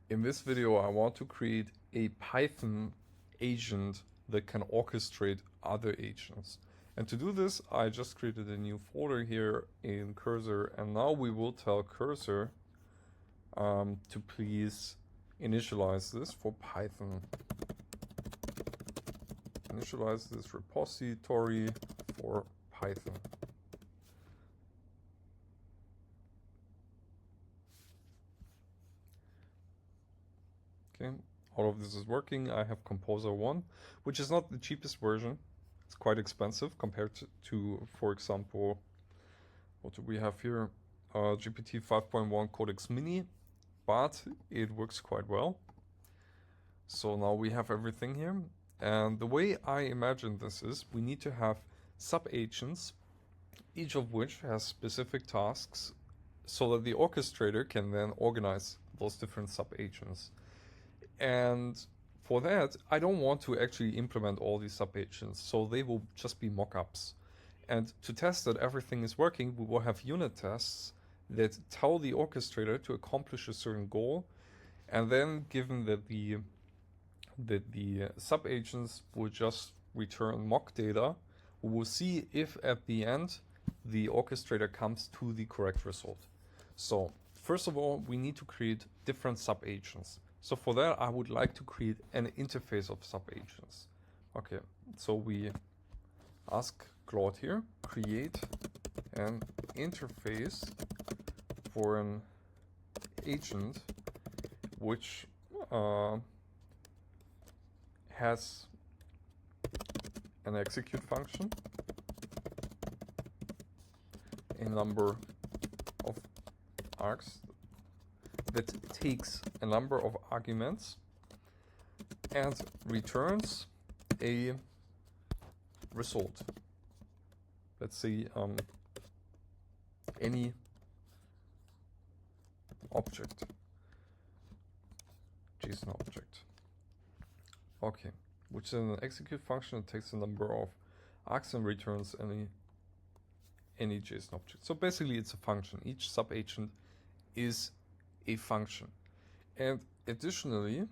In this video, I want to create a Python agent that can orchestrate other agents. And to do this, I just created a new folder here in Cursor, and now we will tell Cursor to please initialize this for Python. Initialize this repository for Python. Okay, all of this is working. I have Composer 1, which is not the cheapest version. It's quite expensive compared to for example, what do we have here? GPT 5.1 Codex Mini, but it works quite well. So now we have everything here. And the way I imagine this is we need to have sub-agents, each of which has specific tasks, so that the orchestrator can then organize those different sub-agents. And for that, I don't want to actually implement all these sub-agents, so they will just be mock-ups. And to test that everything is working, we will have unit tests that tell the orchestrator to accomplish a certain goal. And then, given that the sub-agents will just return mock data, we will see if at the end the orchestrator comes to the correct result. So first of all, we need to create different sub-agents. So for that, I would like to create an interface of sub-agents. Okay, so we ask Claude here, create an interface for an agent which has an execute function, a number of args that takes a number of arguments and returns a result. Let's say any object, JSON object. Okay, which is an execute function that takes a number of args and returns any JSON object. So basically it's a function. Each sub-agent is a function. And additionally,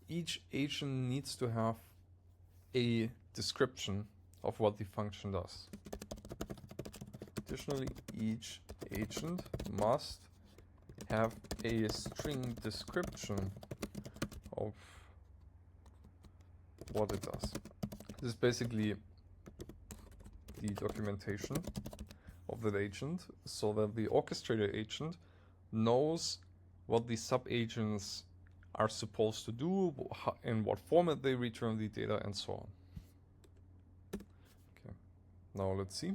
each agent needs to have a description of what the function does. Additionally, each agent must have a string description of what it does. This is basically the documentation of that agent, so that the orchestrator agent knows what the sub-agents are supposed to do, in what format they return the data, and so on. Okay, now let's see.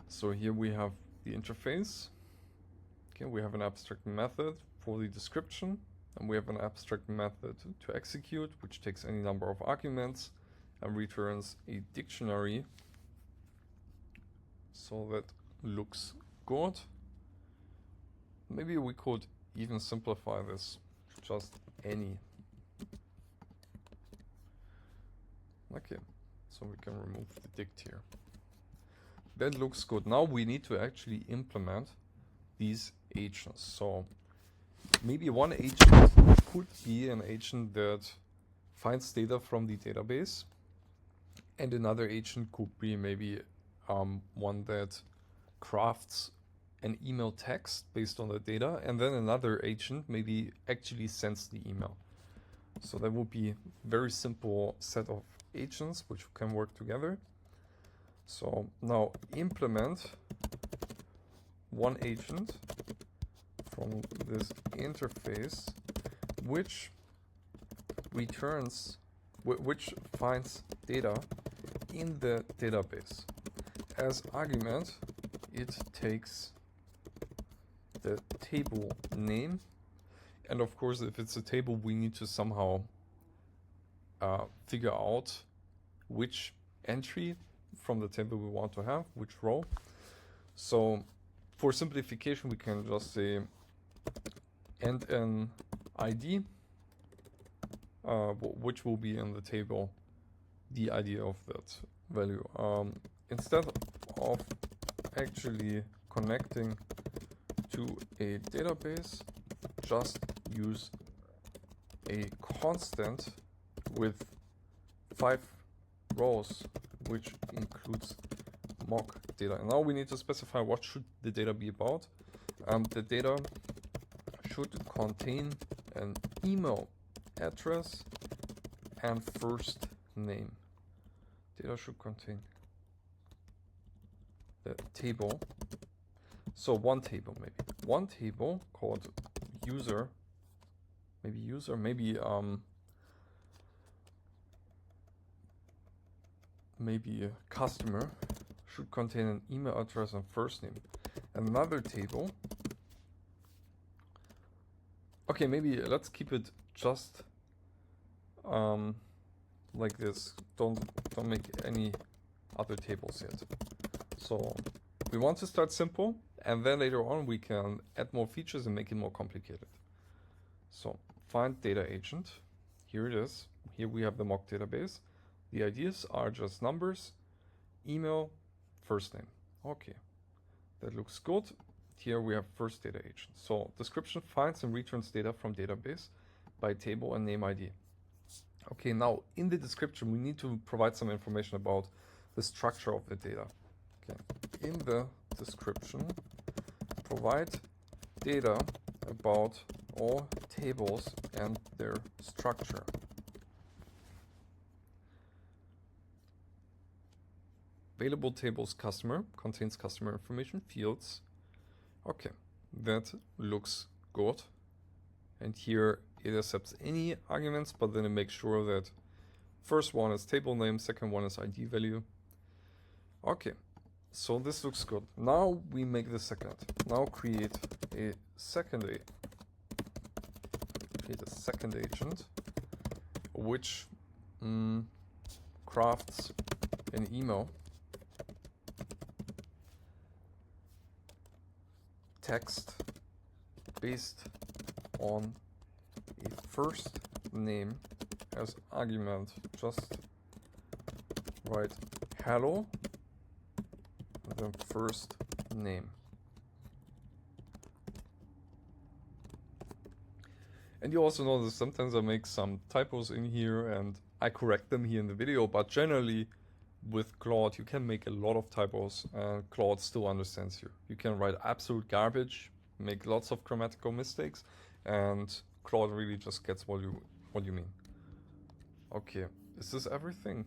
So here we have the interface. Okay, we have an abstract method for the description, and we have an abstract method to execute, which takes any number of arguments and returns a dictionary. So that looks good. Maybe we could even simplify this to just any. Okay, so we can remove the dict here. That looks good. Now we need to actually implement these agents. So maybe one agent could be an agent that finds data from the database, and another agent could be maybe one that crafts an email text based on the data, and then another agent maybe actually sends the email. So that would be a very simple set of agents which can work together. So now implement one agent from this interface which returns, which finds data in the database. As argument, it takes the table name, and of course, if it's a table, we need to somehow figure out which entry from the table we want to have, which row. So for simplification, we can just say and an ID, which will be in the table the ID of that value. Instead of actually connecting to a database, just use a constant with 5 rows, which includes mock data. And now we need to specify what should the data be about. The data should contain an email address and first name. Data should contain the table. So one table, maybe. One table called user, maybe a customer, should contain an email address and first name. Another table. Okay, maybe let's keep it just like this. Don't make any other tables yet. So we want to start simple, and then later on we can add more features and make it more complicated. So find data agent. Here it is. Here we have the mock database. The IDs are just numbers, email, first name. Okay, that looks good. Here we have first data agent. So description finds and returns data from database by table and name ID. Okay, now in the description we need to provide some information about the structure of the data. Okay, in the description provide data about all tables and their structure. Available tables customer contains customer information fields. Okay, that looks good. And here it accepts any arguments, but then it makes sure that first one is table name, second one is ID value. Okay, so this looks good. Now we make the second. Now create a second agent, which crafts an email text based on a first name as argument. Just write hello and then first name. And you also notice sometimes I make some typos in here and I correct them here in the video, but generally with Claude you can make a lot of typos and Claude still understands you. You can write absolute garbage, make lots of grammatical mistakes, and Claude really just gets what you mean. Okay, is this everything?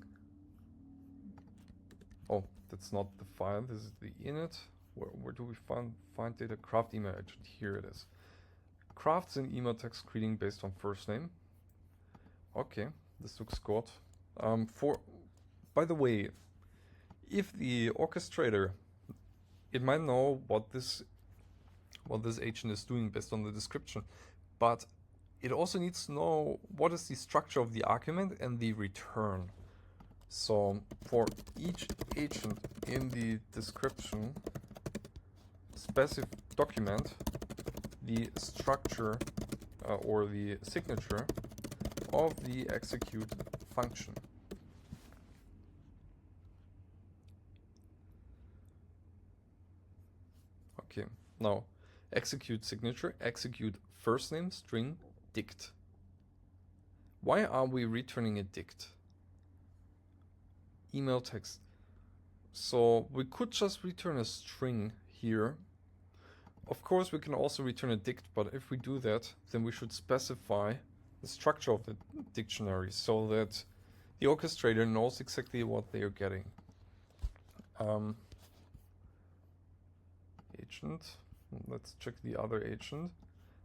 Oh, that's not the file, this is the init. Where do we find data? Craft email agent, here it is. Crafts an email text greeting based on first name. Okay, this looks good. By the way, if the orchestrator, it might know what this agent is doing based on the description, but it also needs to know what is the structure of the argument and the return. So for each agent in the description, document the structure or the signature of the execute function. Okay, now execute signature, execute first name, string, dict. Why are we returning a dict? Email text. So we could just return a string here. Of course we can also return a dict, but if we do that, then we should specify the structure of the dictionary so that the orchestrator knows exactly what they are getting. Agent. Let's check the other agent.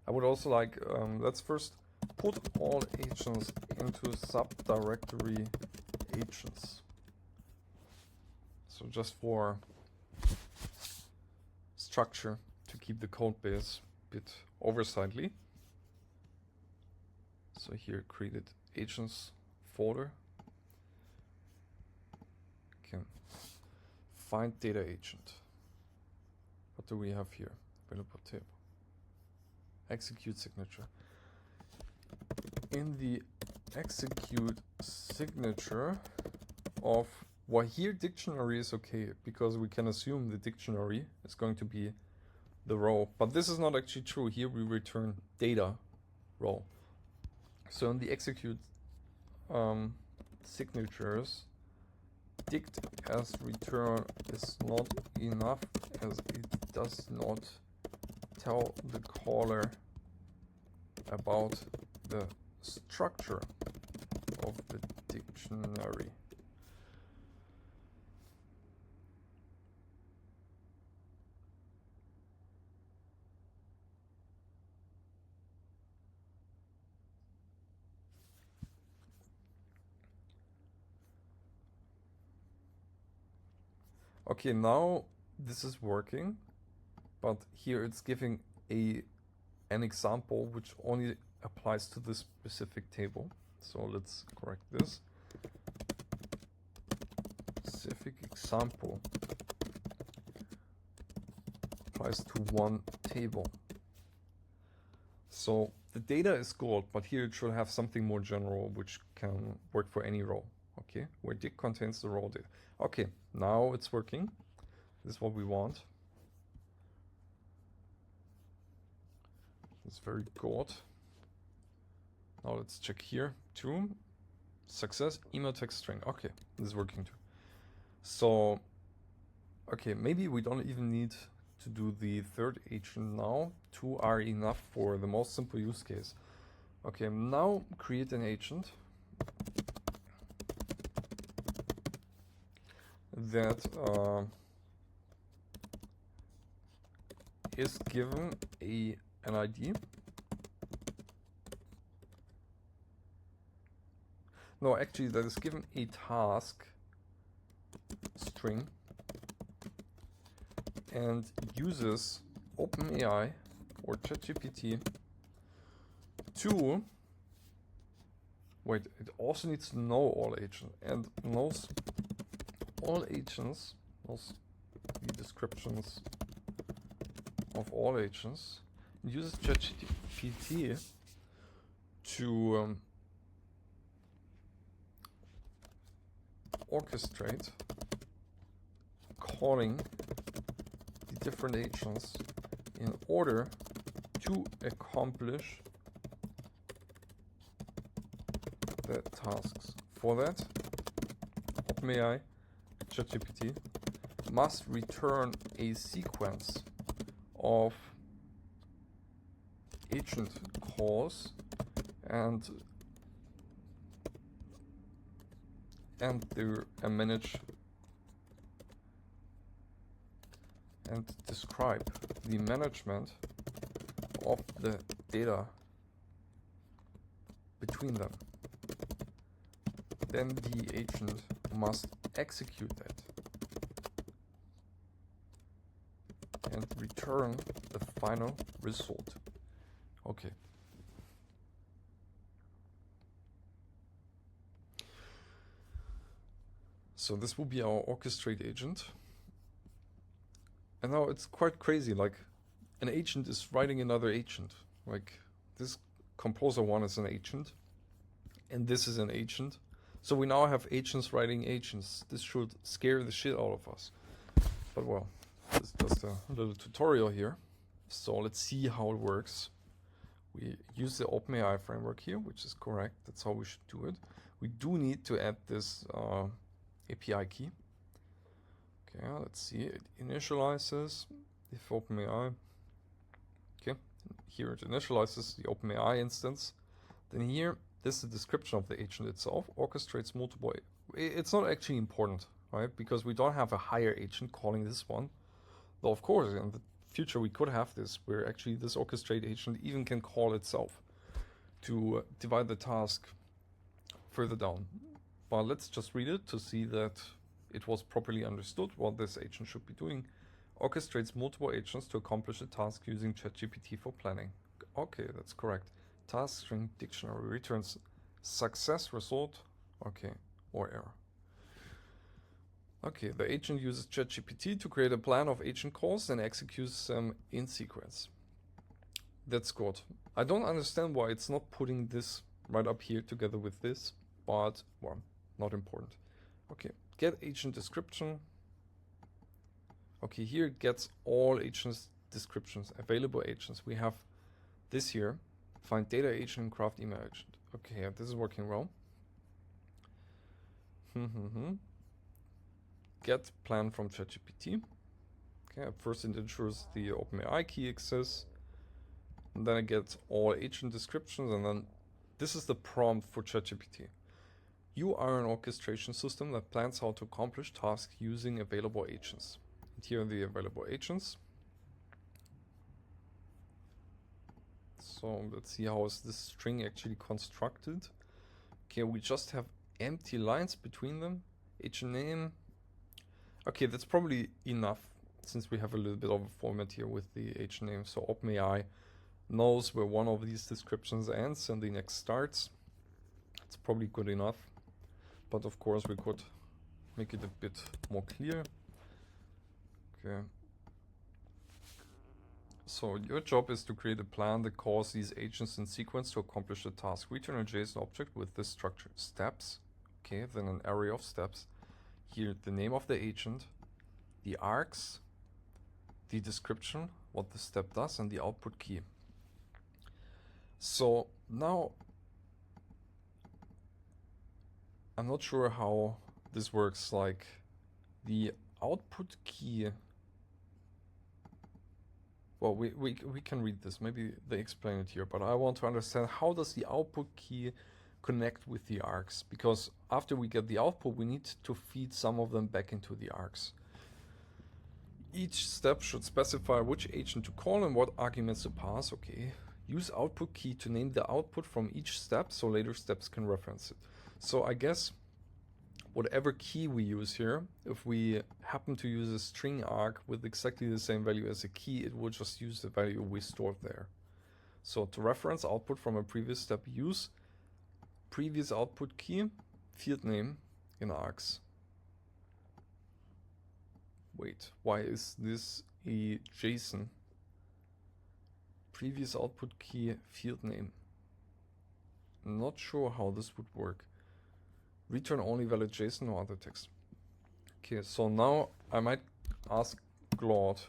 I would also like, let's first put all agents into subdirectory agents. So just for structure, to keep the code base a bit oversightly. So here created agents folder. Okay. Find data agent. What do we have here? Available table. Execute signature. In the execute signature of Well, here dictionary is okay because we can assume the dictionary is going to be the row, but this is not actually true. Here we return data row. So in the execute signatures, dict as return is not enough as it does not tell the caller about the structure of the dictionary. Okay, now this is working, but here it's giving an example which only applies to this specific table. So let's correct this. Specific example applies to one table. So the data is gold, but here it should have something more general which can work for any row. Okay, where dict contains the row data. Okay, now it's working. This is what we want. It's very good. Now let's check here too. Success, email text string. Okay, this is working too. So, okay, maybe we don't even need to do the third agent now. 2 are enough for the most simple use case. Okay, now create an agent that is given an ID. No, actually that is given a task string and uses OpenAI or ChatGPT to wait, it also needs to know all agents and knows all agents, knows the descriptions of all agents, and uses ChatGPT to orchestrate calling the different agents in order to accomplish the tasks. For that, OpenAI ChatGPT must return a sequence of agent calls and manage and describe the management of the data between them. Then the agent must execute that and return the final result. Okay. So this will be our orchestrate agent. And now it's quite crazy, like an agent is writing another agent. Like this composer one is an agent and this is an agent. So we now have agents writing agents. This should scare the shit out of us. But well, this is just a little tutorial here. So let's see how it works. We use the OpenAI framework here, which is correct. That's how we should do it. We do need to add this API key. Okay, let's see. It initializes if OpenAI. Okay, here it initializes the OpenAI instance. Then here, this is the description of the agent itself. Orchestrates multiple. It's not actually important, right? Because we don't have a higher agent calling this one. Though, of course, in the future we could have this, where actually this orchestrate agent even can call itself to divide the task further down. But let's just read it to see that it was properly understood what this agent should be doing. Orchestrates multiple agents to accomplish a task using ChatGPT for planning. Okay, that's correct. Task string dictionary returns success result, okay, or error. Okay, the agent uses ChatGPT to create a plan of agent calls and executes them in sequence. That's good. I don't understand why it's not putting this right up here together with this, but well, not important. Okay, get agent description. Okay, here it gets all agents descriptions, available agents. We have this here, find data agent and craft email agent. Okay, this is working well. Get plan from ChatGPT. Okay, first it ensures the OpenAI key exists, and then it gets all agent descriptions, and then this is the prompt for ChatGPT. You are an orchestration system that plans how to accomplish tasks using available agents. And here are the available agents. So let's see how is this string actually constructed. Okay, we just have empty lines between them. Agent name. Okay, that's probably enough since we have a little bit of a format here with the agent name. So OpenAI knows where one of these descriptions ends and the next starts. It's probably good enough. But of course we could make it a bit more clear. Okay. So your job is to create a plan that calls these agents in sequence to accomplish the task. Return a JSON object with this structure. Steps. Okay, then an array of steps. Here the name of the agent, the args, the description, what the step does, and the output key. So now I'm not sure how this works, like the output key. Well, we can read this, maybe they explain it here, but I want to understand how does the output key connect with the args, because after we get the output we need to feed some of them back into the args. Each step should specify which agent to call and what arguments to pass. Okay. Use output key to name the output from each step so later steps can reference it. So I guess whatever key we use here, if we happen to use a string arg with exactly the same value as a key, it will just use the value we stored there. So to reference output from a previous step, use previous output key, field name in args. Wait, why is this a JSON? Previous output key, field name. Not sure how this would work. Return only valid JSON or other text. Okay, so now I might ask Claude,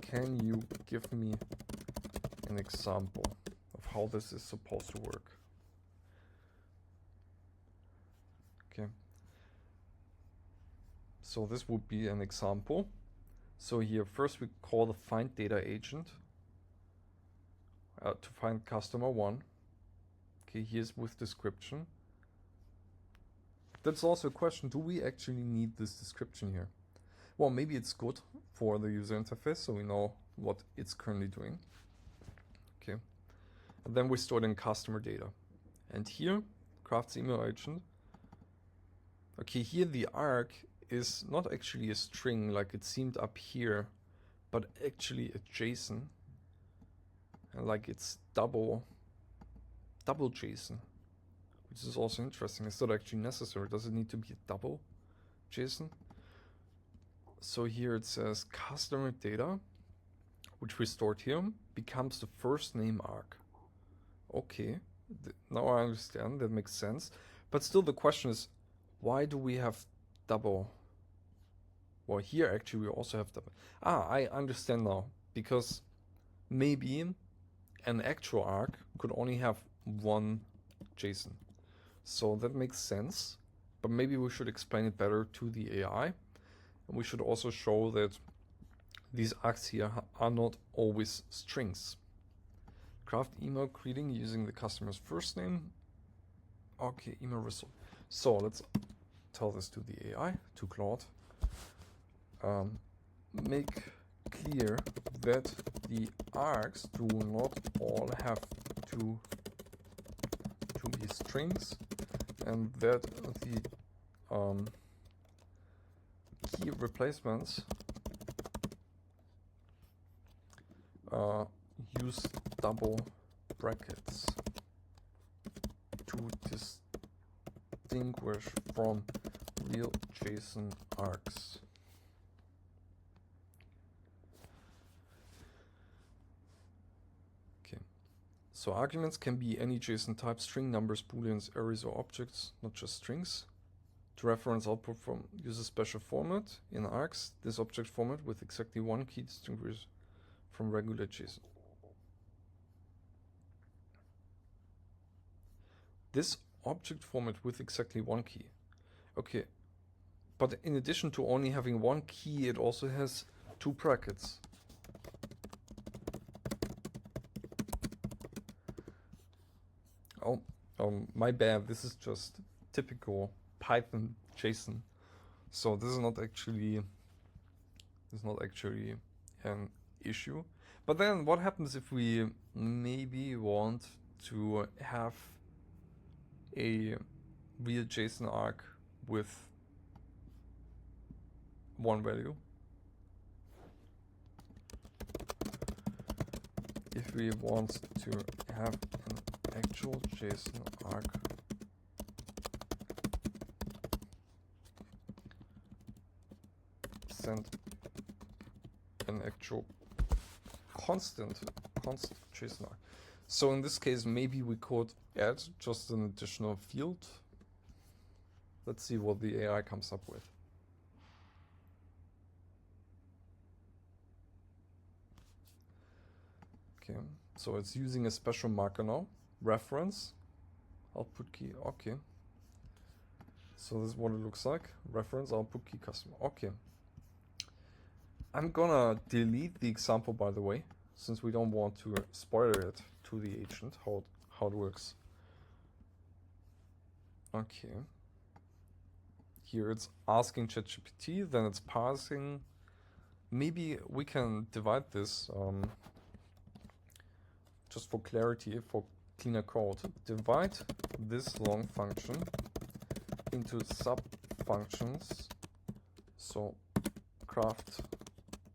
can you give me an example of how this is supposed to work? Okay. So this would be an example. So here first we call the find data agent to find customer 1. Okay, here's with description. That's also a question, do we actually need this description here? Well, maybe it's good for the user interface so we know what it's currently doing. Okay, and then we store it in customer data. And here, crafts email agent. Okay, here the arg is not actually a string like it seemed up here, but actually a JSON. And like it's double JSON. Which is also interesting. It's not actually necessary. Does it need to be a double JSON? So here it says customer data, which we stored here, becomes the first name arg. Okay, now I understand. That makes sense. But still the question is, why do we have double? Well, here actually we also have double. I understand now. Because maybe an actual arg could only have one JSON. So that makes sense, but maybe we should explain it better to the AI. And we should also show that these args here are not always strings. Craft email greeting using the customer's first name. Okay, email result. So let's tell this to the AI, to Claude. Make clear that the args do not all have to be strings, and that the key replacements use double brackets to distinguish from real JSON args. So arguments can be any JSON type, string, numbers, booleans, arrays, or objects, not just strings. To reference output from use a special format in args. This object format with exactly one key distinguishes from regular JSON. This object format with exactly one key. Okay. But in addition to only having one key, it also has two brackets. Oh, my bad. This is just typical Python JSON. So this is not actually an issue. But then what happens if we maybe want to have a real JSON arg with one value? If we want to have an actual JSON arg send an actual constant JSON arg. So in this case, maybe we could add just an additional field. Let's see what the AI comes up with. Okay, so it's using a special marker now. Reference, output key, okay. So this is what it looks like. Reference, output key, customer, okay. I'm gonna delete the example, by the way, since we don't want to spoil it to the agent, how it works. Okay. Here it's asking ChatGPT, then it's parsing. Maybe we can divide this, just for clarity, for cleaner code. Divide this long function into sub-functions. So craft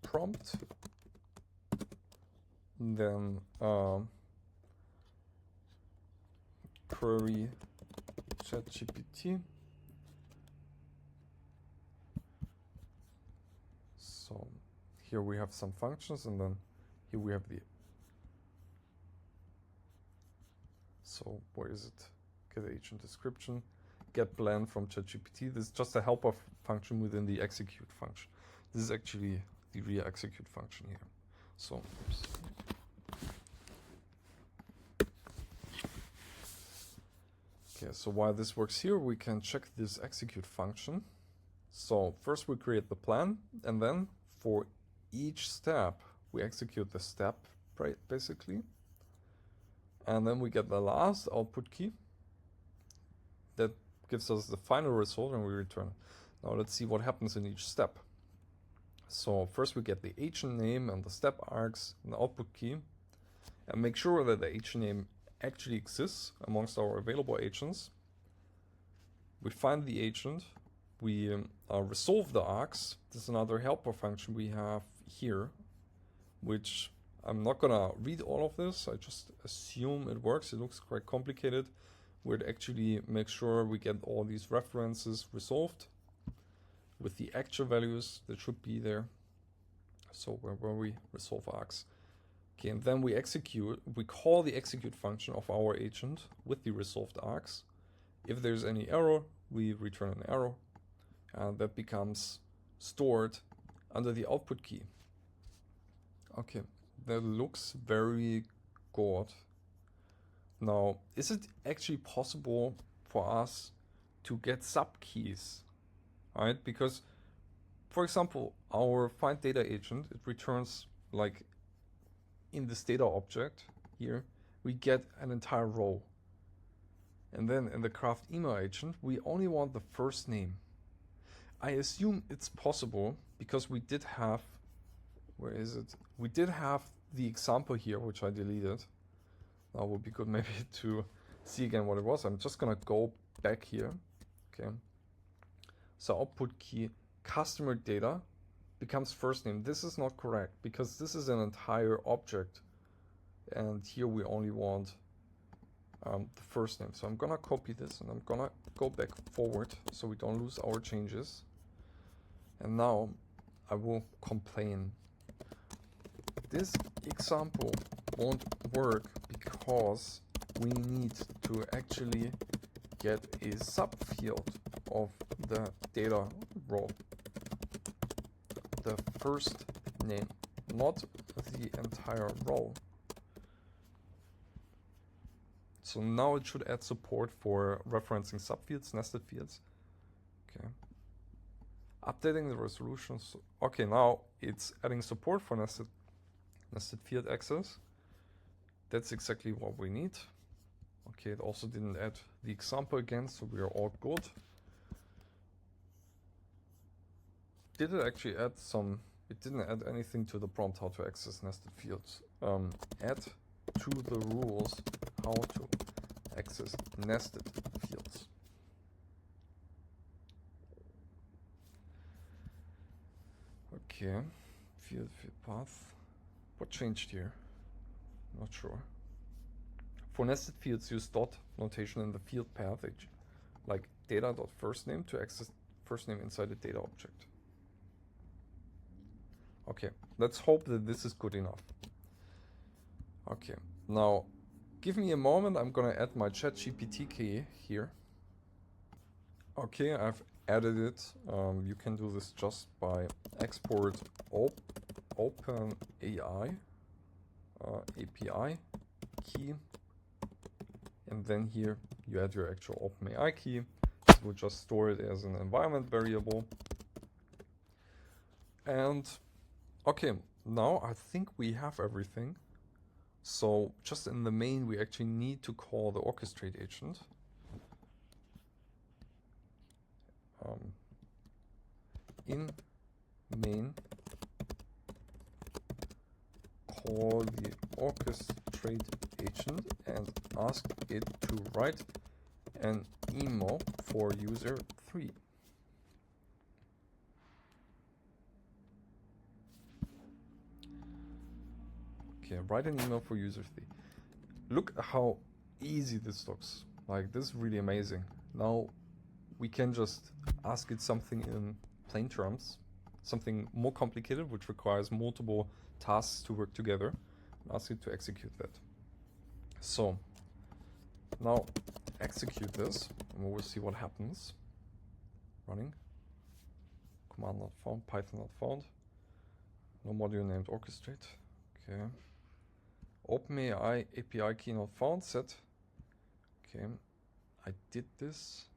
prompt, then query ChatGPT. So here we have some functions, and then here we have the. So where is it? Get agent description, get blend from ChatGPT. This is just a helper function within the execute function. This is actually the real execute function here. So, oops. Okay, so while this works here, we can check this execute function. So first we create the plan, and then for each step, we execute the step, basically. And then we get the last output key. That gives us the final result, and we return. Now let's see what happens in each step. So first we get the agent name and the step args and the output key. And make sure that the agent name actually exists amongst our available agents. We find the agent. We resolve the args. This is another helper function we have here, which I'm not gonna read all of this. I just assume it works. It looks quite complicated. We'd actually make sure we get all these references resolved with the actual values that should be there. So where we resolve args. Okay, and then we call the execute function of our agent with the resolved args. If there's any error, we return an error, and that becomes stored under the output key. Okay, that looks very good. Now, is it actually possible for us to get subkeys? Right? Because, for example, our find data agent, it returns, like in this data object here, we get an entire row. And then in the craft email agent, we only want the first name. I assume it's possible because we did have, where is it? We did have the example here, which I deleted. Now would be good maybe to see again what it was. I'm just gonna go back here. Okay. So output key customer data becomes first name. This is not correct because this is an entire object, and here we only want the first name. So I'm gonna copy this and I'm gonna go back forward so we don't lose our changes. And now I will complain. This example won't work because we need to actually get a subfield of the data row, the first name, not the entire row. So now it should add support for referencing subfields, nested fields. Okay. Updating the resolutions. Okay, now it's adding support for nested field access. That's exactly what we need. Okay, it also didn't add the example again, so we are all good. Did it actually add some? It didn't add anything to the prompt how to access nested fields. Add to the rules how to access nested fields. Okay, field path. What changed here? Not sure. For nested fields, use dot notation in the field path, like data.firstname to access first name inside the data object. Okay, let's hope that this is good enough. Okay, now give me a moment. I'm gonna add my ChatGPT key here. Okay, I've added it. You can do this just by export OpenAI API key, and then here you add your actual OpenAI key. This will just store it as an environment variable. And okay, now I think we have everything. So just in the main, we actually need to call the orchestrate agent. In main, call the orchestrate agent and ask it to write an email for user 3. Okay, write an email for user 3. Look how easy this looks. Like, this is really amazing. Now we can just ask it something in plain terms, something more complicated, which requires multiple tasks to work together, and ask it to execute that. So now execute this, and we will see what happens. Running. Command not found, Python not found. No module named orchestrate. Okay. OpenAI API key not found, set. Okay. I did this.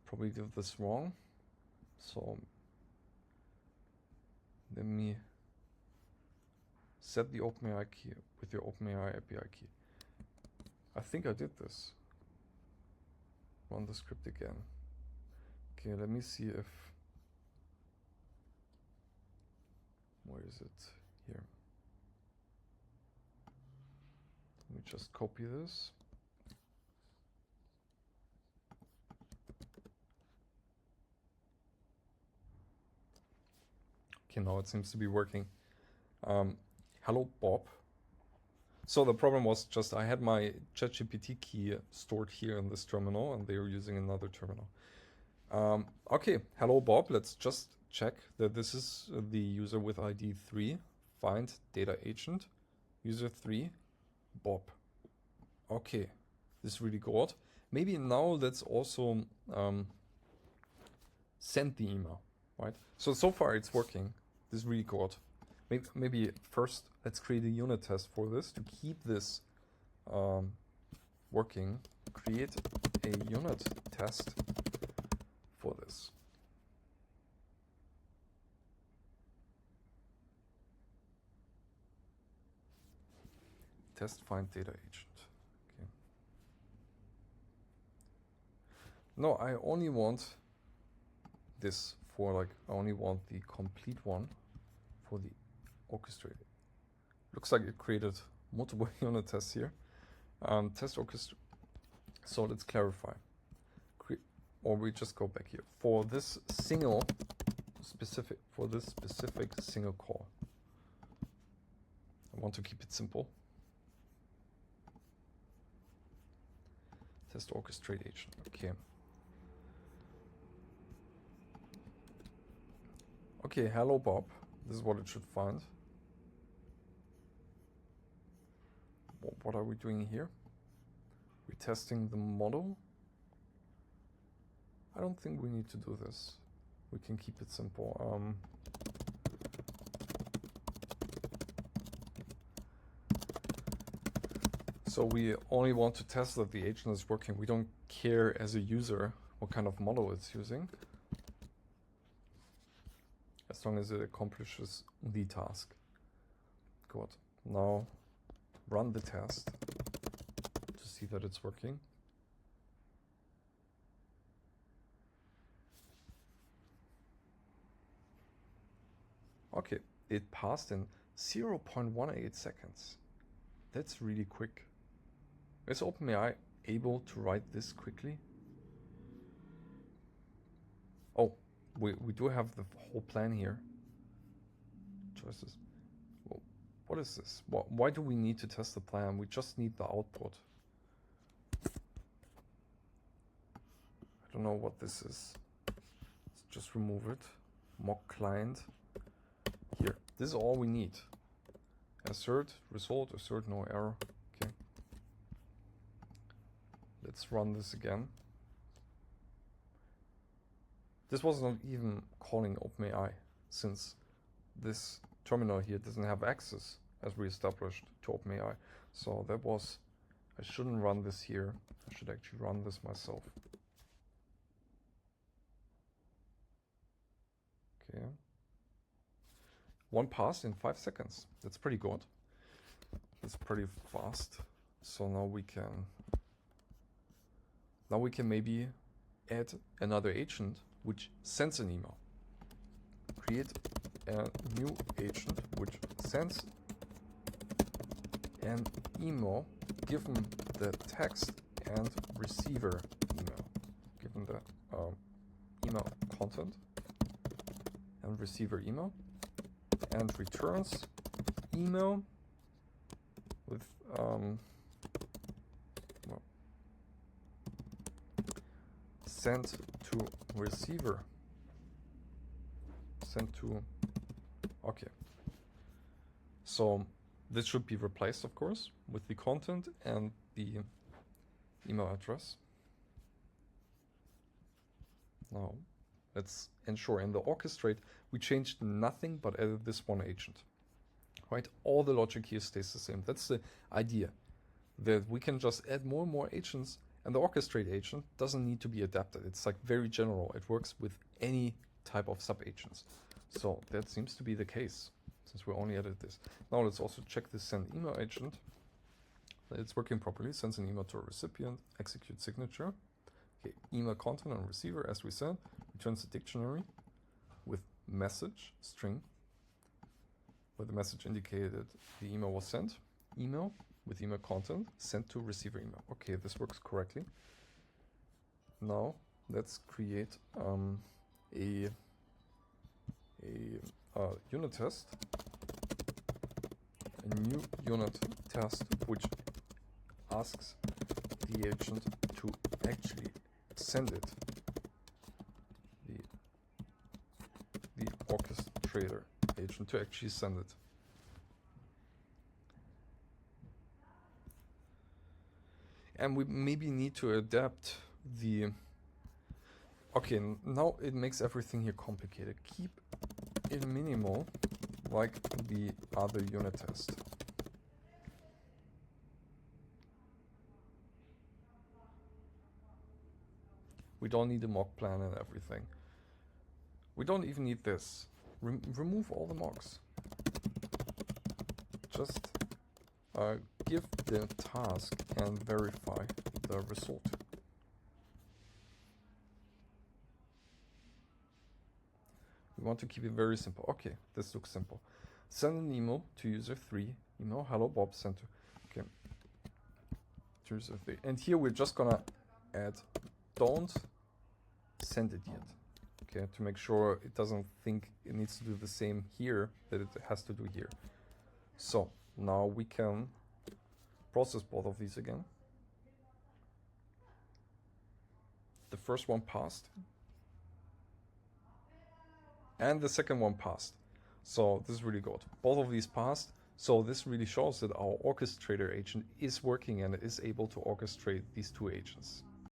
Probably did this wrong. So let me set the OpenAI key with your OpenAI API key. I think I did this. Run the script again. Okay, let me see if... Where is it? Here. Let me just copy this. Okay, now it seems to be working. Hello, Bob. So the problem was just I had my ChatGPT key stored here in this terminal, and they were using another terminal. Okay, hello, Bob. Let's just check that this is the user with ID 3. Find data agent, user 3, Bob. Okay, this is really good. Maybe now let's also send the email, right? So far it's working. This is really good. Maybe first let's create a unit test for this to keep this working. Create a unit test for this. Test find data agent. Okay. No, I only want this for like, I only want the complete one for the orchestrator. Looks like it created multiple unit tests here. Test orchestrator. So let's clarify. Or we just go back here. For this specific single call. I want to keep it simple. Test orchestrate agent. Okay. Okay, hello Bob. This is what it should find. What are we doing here? We're testing the model. I don't think we need to do this. We can keep it simple. So we only want to test that the agent is working. We don't care as a user what kind of model it's using, as long as it accomplishes the task. Good. Now run the test to see that it's working. Okay, it passed in 0.18 seconds. That's really quick. Is OpenAI able to write this quickly? Oh, we do have the whole plan here. Choices. Well, what is this? Why do we need to test the plan? We just need the output. I don't know what this is. Let's just remove it. Mock client. Here, this is all we need. Assert, result, assert, no error. Okay. Let's run this again. This was not even calling OpenAI, since this terminal here doesn't have access, as we established, to OpenAI. So that was, I shouldn't run this here. I should actually run this myself. Okay. One pass in 5 seconds. That's pretty good. That's pretty fast. So now we can maybe add another agent which sends an email. Create a new agent which sends an email given the text and receiver email, given the email content and receiver email, and returns email with well, sent to receiver, sent to, okay. So this should be replaced, of course, with the content and the email address. Now let's ensure in the orchestrate we changed nothing but added this one agent. Right? All the logic here stays the same. That's the idea, that we can just add more and more agents, and the orchestrate agent doesn't need to be adapted. It's like very general. It works with any type of sub-agents. So that seems to be the case, since we only added this. Now let's also check the send email agent. It's working properly. Sends an email to a recipient, execute signature. Okay, email content and receiver, as we said, returns a dictionary with message string, where the message indicated the email was sent. Email with email content sent to receiver email. Okay, this works correctly. Now let's create a unit test, a new unit test which asks the agent to actually send it, the orchestrator agent to actually send it. And we maybe need to adapt the, okay, now it makes everything here complicated. Keep it minimal, like the other unit test. We don't need a mock plan and everything. We don't even need this. Remove all the mocks. Just give the task and verify the result. We want to keep it very simple. Okay, this looks simple. Send an email to user 3. Email hello Bob sent to, okay, to user 3. And here we're just gonna add don't send it yet. Okay, to make sure it doesn't think it needs to do the same here that it has to do here. So now we can process both of these again. The first one passed, and the second one passed. So this is really good. Both of these passed. So this really shows that our orchestrator agent is working and is able to orchestrate these two agents.